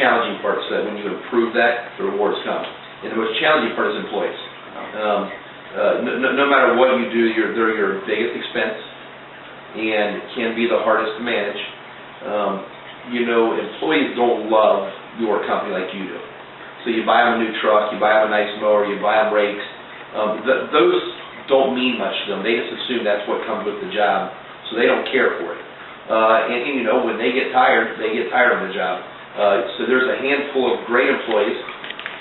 challenging part, so that when you improve that, the rewards come. And the most challenging part is employees. No matter what you do, they're your biggest expense, and can be the hardest to manage. Employees don't love your company like you do. So you buy them a new truck, you buy them a nice mower, you buy them rakes. Those don't mean much to them. They just assume that's what comes with the job, so they don't care for it. When they get tired of the job. So there's a handful of great employees,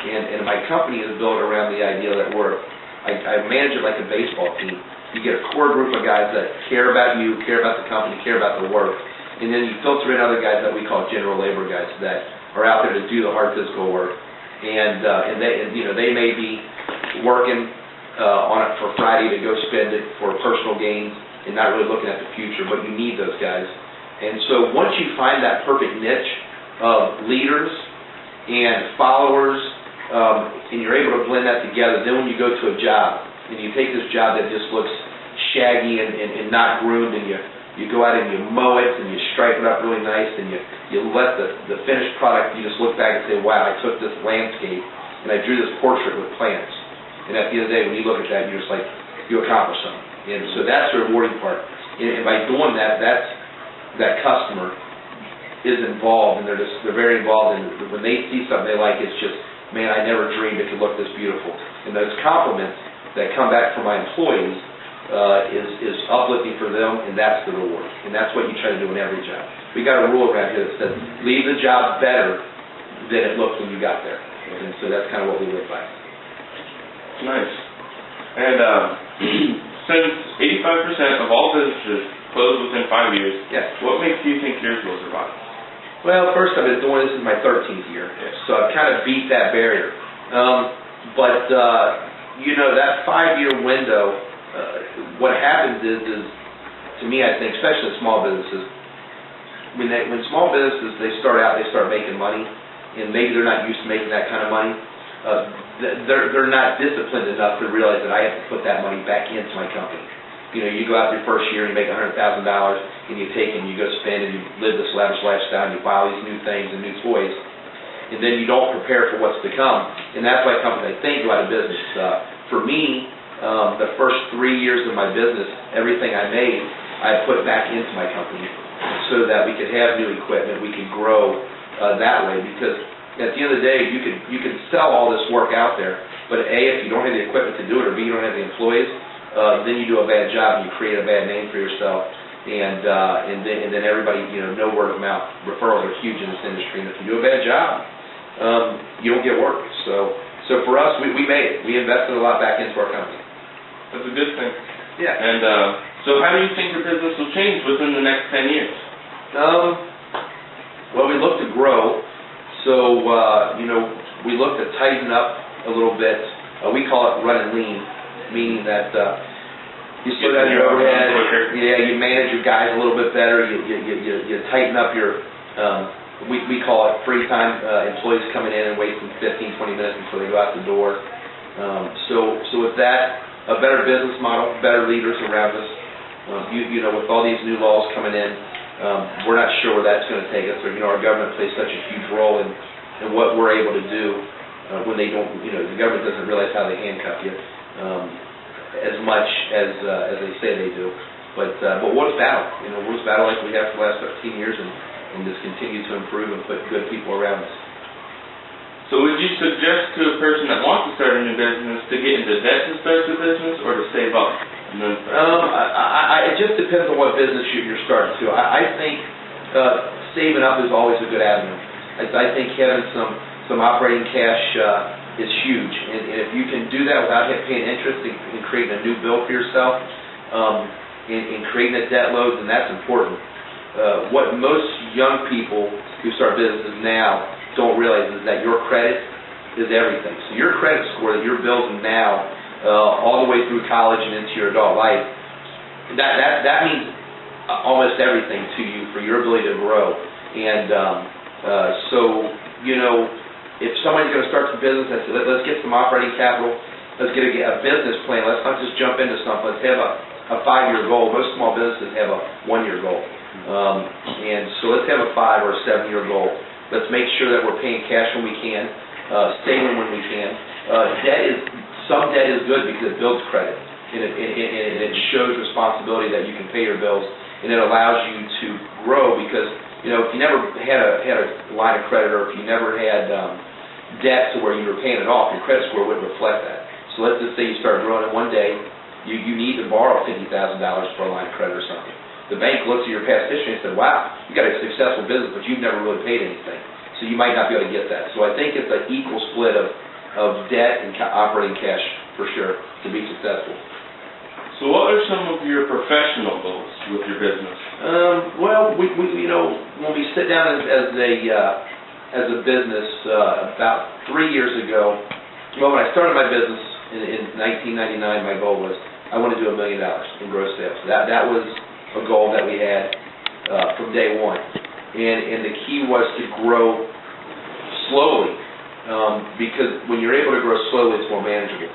and my company is built around the idea that I manage it like a baseball team. You get a core group of guys that care about you, care about the company, care about the work, and then you filter in other guys that we call general labor guys that are out there to do the hard physical work, and they may be working on it for Friday to go spend it for personal gains and not really looking at the future, but you need those guys. And so once you find that perfect niche of leaders and followers, and you're able to blend that together, then when you go to a job and you take this job that just looks shaggy and not groomed, and you go out and you mow it and you stripe it up really nice, and you let the finished product, you just look back and say, wow, I took this landscape and I drew this portrait with plants. And at the end of the day, when you look at that, you're just like, you accomplished something. And so that's the rewarding part. And by doing that, that customer is involved, and they're very involved, and when they see something they like, it's just, man, I never dreamed it could look this beautiful. And those compliments that come back from my employees is uplifting for them, and that's the reward. And that's what you try to do in every job. We got a rule around here that says, leave the job better than it looked when you got there. And so that's kind of what we live by. Nice. And since 85% of all businesses close within 5 years, yes. What makes you think yours will survive? Well, first I've been doing this is my 13th year, so I've kind of beat that barrier. That 5-year window, what happens is, to me, I think, especially in small businesses, when small businesses, they start making money, and maybe they're not used to making that kind of money, they're not disciplined enough to realize that I have to put that money back into my company. You go out your first year and you make $100,000, and you take and you go spend and you live this lavish lifestyle and you buy all these new things and new toys, and then you don't prepare for what's to come. And that's why companies, I think, go out of business. For me, the first 3 years of my business, everything I made, I put back into my company so that we could have new equipment, we could grow that way. Because at the end of the day, you can sell all this work out there, but A, if you don't have the equipment to do it, or B, you don't have the employees, then you do a bad job and you create a bad name for yourself, and then everybody, no word of mouth referrals are huge in this industry, and if you do a bad job, you don't get work. So for us, we made it. We invested a lot back into our company. That's a good thing. Yeah. And so how do you think your business will change within the next 10 years? Well, we look to grow, so we look to tighten up a little bit. We call it running lean. Meaning that you slow down your overhead, you manage your guys a little bit better, you tighten up your, we call it free time, employees coming in and wasting 15-20 minutes before they go out the door. So with that, a better business model, better leaders around us. With all these new laws coming in, we're not sure where that's going to take us. Our government plays such a huge role in what we're able to do when they don't, the government doesn't realize how they handcuff you. As much as they say they do, but we'll just battle. We'll just battle like we have for the last 13 years, and just continue to improve and put good people around us. So would you suggest to a person that wants to start a new business to get into debt to start the business, or to save up and then start? It just depends on what business you're starting to. I think saving up is always a good avenue. I think having some operating cash is huge, and if you can do that without paying interest and creating a new bill for yourself, and creating a debt load, then that's important. What most young people who start businesses now don't realize is that your credit is everything. So your credit score that you're building now, all the way through college and into your adult life, that means almost everything to you for your ability to grow. And if somebody's going to start some business, I say, let's get some operating capital, let's get a business plan, let's not just jump into something, let's have a 5-year goal. Most small businesses have a 1-year goal. And so let's have a 5 or a 7-year goal. Let's make sure that we're paying cash when we can, saving when we can. Some debt is good because it builds credit, and it shows responsibility that you can pay your bills, and it allows you to grow because, if you never had a line of credit, or if you never had debt to where you were paying it off, your credit score wouldn't reflect that. So let's just say you start growing, and one day you need to borrow $50,000 for a line of credit or something. The bank looks at your past history and said, wow, you got a successful business, but you've never really paid anything. So you might not be able to get that. So I think it's an equal split of debt and operating cash, for sure, to be successful. So what are some of your professional goals with your business? Well, we when we sit down as a business about 3 years ago, well, when I started my business in 1999, my goal was I want to do $1 million in gross sales. That was a goal that we had from day one, and the key was to grow slowly, because when you're able to grow slowly, it's more manageable.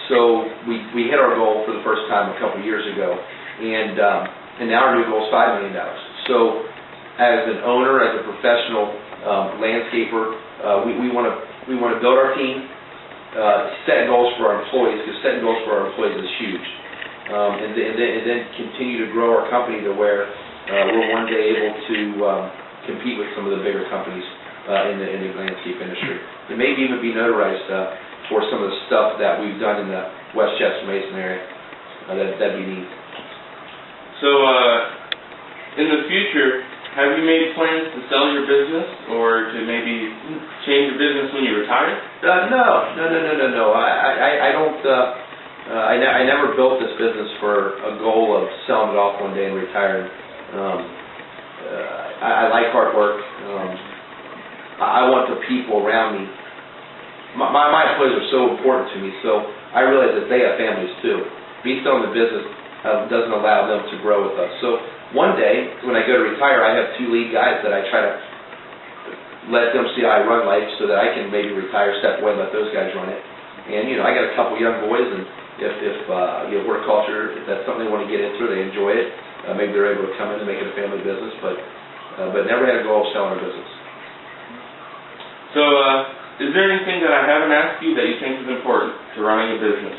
So we hit our goal for the first time a couple years ago, and now our new goal is $5 million. So as an owner, as a professional landscaper, we want to build our team, set goals for our employees, because setting goals for our employees is huge. And then continue to grow our company to where we're one day able to compete with some of the bigger companies in the landscape industry. And maybe even be notarized for some of the stuff that we've done in the Westchester Mason area. That'd be neat. So, in the future, have you made plans to sell your business or to maybe change your business when you retire? No. I don't. I never built this business for a goal of selling it off one day and retiring. I like hard work. I want the people around me. My employees are so important to me, so I realize that they have families too. Me selling the business doesn't allow them to grow with us. So one day, when I go to retire, I have 2 lead guys that I try to let them see how I run life so that I can maybe retire, step away, and let those guys run it. And, I got a couple young boys, and if horticulture, if that's something they want to get into, they enjoy it, maybe they're able to come in and make it a family business, but never had a goal of selling our business. So, is there anything that I haven't asked you that you think is important to running a business?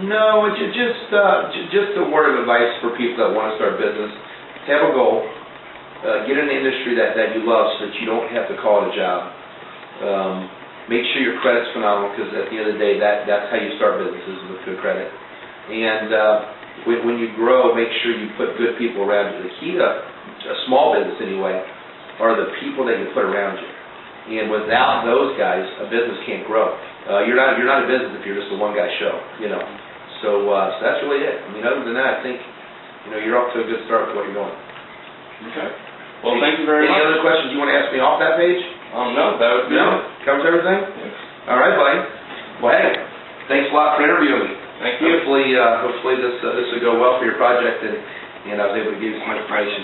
No, it's just a word of advice for people that want to start business. Have a goal. Get in the industry that you love so that you don't have to call it a job. Make sure your credit's phenomenal, because at the end of the day, that's how you start businesses, with good credit. And when you grow, make sure you put good people around you. The key to a small business, anyway, are the people that you put around you. And without those guys, a business can't grow. You're not a business if you're just a one-guy show, So that's really it. I mean, other than that, I think, you're off to a good start with what you're doing. Okay. Well, thank you very much. Any other questions you want to ask me off that page? No, that was good. No? Covers everything? Yes. All right, buddy. Well, hey, thanks a lot for interviewing me. Thank you. Hopefully this will go well for your project, and I was able to give you some information.